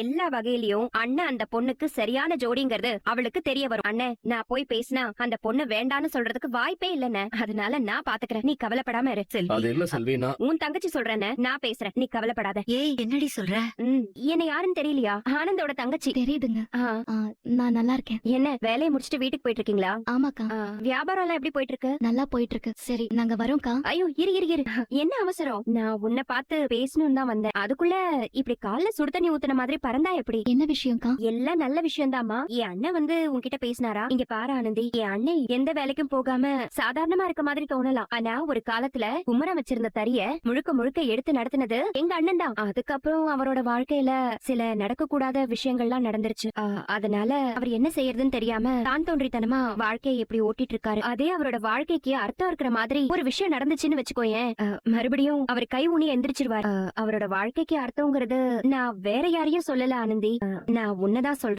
எல்லா வகையிலயும் அண்ணன் அந்த பொண்ணுக்கு சரியான ஜோடிங்கிறது அவளுக்கு தெரிய வரும். அண்ணன், நான் போய் பேசினா அந்த பொண்ணு வேண்டான்னு சொல்றதுக்கு வாய்ப்பே இல்லன்னு. அதனால நான் பாத்துக்கிறேன், நீ கவலைப்படாம இரு. அது இல்ல செல்வி, உன் தங்கச்சி சொல்றேன்னு நான் பேசுறேன், நீ கவலைப்படாத. ஏய், என்னடி சொல்ற? என்ன யாருன்னு தெரியலையா? ஆனந்தோட தங்கச்சி. தெரியுதுங்க. நான் நல்லா இருக்கேன். என்ன வேலையை முடிச்சிட்டு வீட்டுக்கு போயிட்டு இருக்கீங்களா? ஆமாக்கா. வியாபாரம் எல்லாம் எப்படி போயிட்டு இருக்கு? நல்லா போயிட்டு இருக்கு. சரி, நாங்க வரோம்க்கா. ஐயோ, இரு இரு இரு, என்ன அவசரம்? நான் உன்னை பார்த்து பேசணும் தான் வந்தேன். அதுக்குள்ள இப்படி கால்ல சுடு தண்ணி ஊத்துன மாதிரி பறந்தா எப்படி? என்ன விஷயம்க்கா? எல்லாம் நல்ல விஷயம் தாமா. என் அண்ணன் வந்து உன்கிட்ட பேசினாரா? இங்க பாரு ஆனந்தி, என் அண்ணன் எந்த வேலைக்கும் போகாம சாதாரணமா இருக்க மாதிரி தோணலாம். ஆனா ஒரு காலத்துல குமரம் வச்சிருந்த தறிய முழுக்க முழுக்க எடுத்து நடத்தினது எங்க அண்ணன் தான். அதுக்கப்புறம் அவரோட வாழ்க்கையில சில நடக்க கூடாத விஷயங்கள்லாம் நடந்துருச்சு. அதனால அவர் என்ன செய்யறதுன்னு தெரியாம தான் தோன்றித்தனமா வாழ்க்கையை எப்படி ஓட்டிட்டு இருக்காரு. அதே அவரோட வாழ்க்கைக்கு அர்த்தம் இருக்கிற மாதிரி ஒரு விஷயம் நடந்துச்சுன்னு வச்சுக்கோயேன், மறுபடியும் அவர் கை ஊனி எந்திரிச்சிருவாரு. அவரோட வாழ்க்கைக்கு அர்த்தங்கிறது நான் வேற யாரையும் சொல்லல ஆனந்தி, நான் உன்னதான் சொல்றேன்.